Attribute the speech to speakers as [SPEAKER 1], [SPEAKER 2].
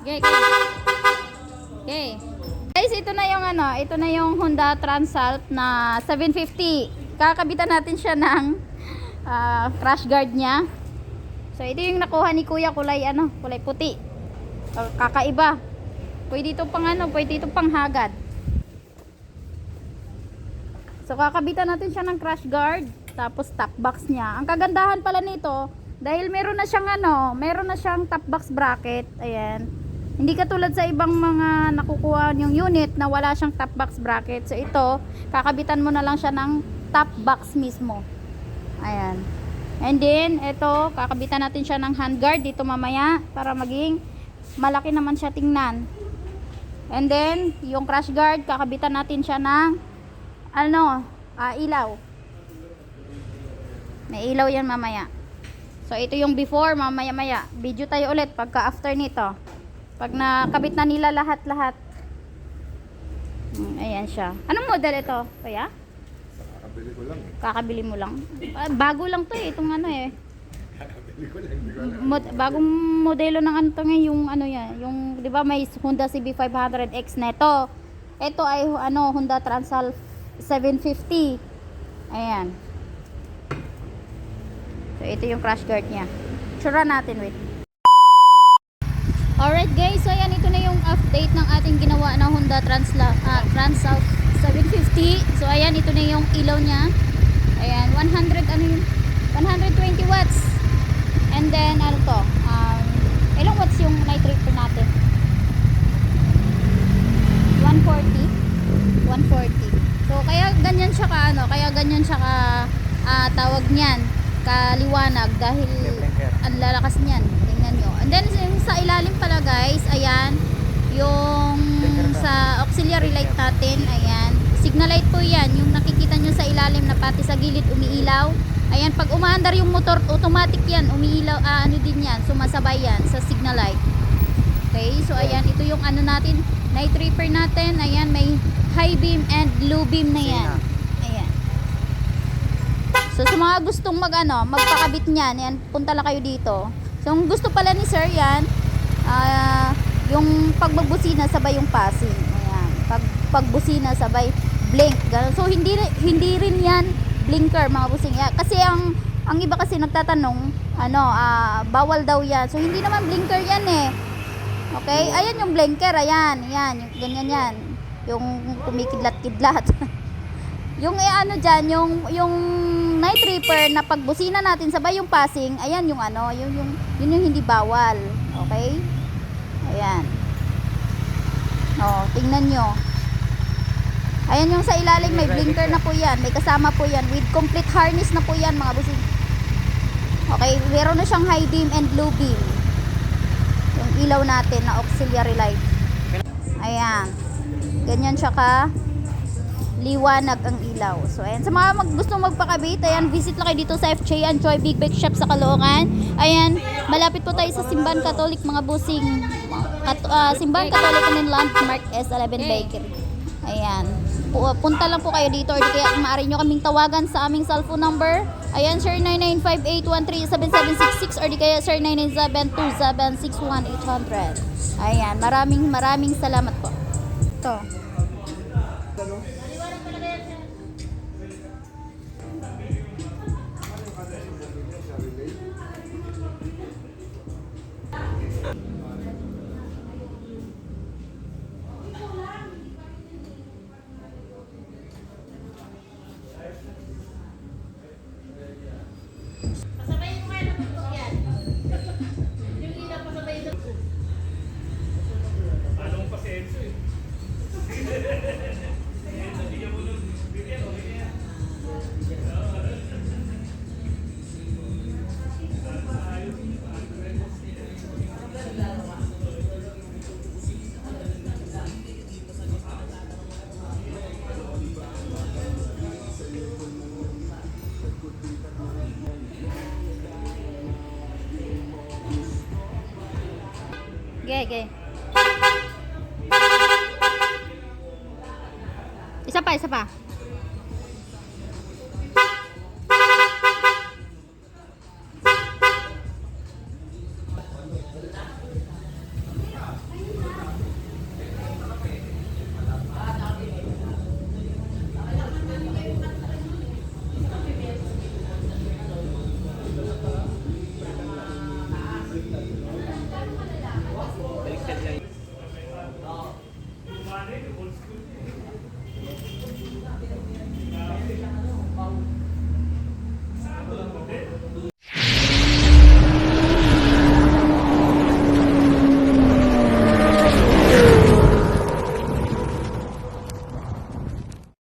[SPEAKER 1] Okay, okay. Okay. Guys, ito na yung ito na yung Honda Transalp na 750. Kakabitan natin siya ng crash guard niya. So ito yung nakuha ni Kuya, kulay kulay puti. Kakaiba. Pwede ito pang pwede ito pang hagad. So kakabitan natin siya ng crash guard, tapos top box niya. Ang kagandahan pala nito, dahil meron na siyang top box bracket. Ayan. Hindi katulad sa ibang mga nakukuha yung unit na wala siyang top box bracket. So ito, kakabitan mo na lang siya ng top box mismo. Ayan. And then ito, kakabitan natin siya ng handguard dito mamaya para maging malaki naman siya tingnan. And then yung crash guard, kakabitan natin siya ng ilaw. May ilaw yan mamaya. So ito yung before, mamaya video tayo ulit pagka after nito. Pag nakabit na nila lahat-lahat. Ayan siya. Anong model ito, Kuya?
[SPEAKER 2] Kakabili ko lang eh.
[SPEAKER 1] Kakabili mo lang. Bago lang to eh, itong
[SPEAKER 2] Kakabili ko lang, hindi ko alam.
[SPEAKER 1] bagong modelo ng yung yan, yung 'di ba may Honda CB500X na ito. Ito ay Honda Transalp 750. Ayan. So ito yung crash guard niya. Tsura natin, wait. Alright guys, so ayan, ito na yung update ng ating ginawa na Honda Transalp 750. So ayan, ito na yung ilaw niya. Ayan, 120 watts. And then ilang watts yung night reaper natin? 140. So kaya ganyan siya tawag niyan, kaliwanag dahil ang lalakas niyan. Tingnan nyo. And then sa ilalim pala guys, ayan, yung sa auxiliary light natin, ayan, signal light po yan, yung nakikita nyo sa ilalim na pati sa gilid umiilaw. Ayan, pag umaandar yung motor, automatic yan, umiilaw, din yan, sumasabay yan sa signal light. Okay, so ayan, ito yung natin, night reaper natin, ayan, may high beam and low beam na yan. Ayan. So sa mga gustong magpakabit niyan, yan, punta lang kayo dito. So ang gusto pala ni sir yan, yung pag magbusina sabay yung passing. Ayan, pagbusina sabay blink. Ganun. So hindi rin yan blinker mga busing. Kasi ang iba kasi nagtatanong, bawal daw yan. So hindi naman blinker yan eh. Okay? Ayan yung blinker, ayan, yung ganyan yan. Yung kumikidlat-kidlat. Yung diyan, yung night reaper na pagbusina natin sabay yung passing, ayan yung yun yung hindi bawal. Okay? Ayan. Tingnan nyo. Ayan yung sa ilalim, may blinker na po yan. May kasama po yan. With complete harness na po yan mga busing. Okay, meron na siyang high beam and low beam. Yung ilaw natin na auxiliary light. Ayan. Ganyan siya liwanag ang ilaw. So ayan, sa mga gustong magpakabit, ayan, visit lang kayo dito sa FJ Anchoy Big Bike Shop sa Caloocan. Ayan, malapit po tayo sa Simbahan Catholic mga busing. Simbahan Catholic and Landmark S11 Bakery. Ayan. Punta lang po kayo dito or di kaya maaari nyo kaming tawagan sa aming cellphone number. Ayan, sir, 9958137766 or di kaya sir 9972761 Ayan, maraming salamat po. Ito. Okay. Isa pa.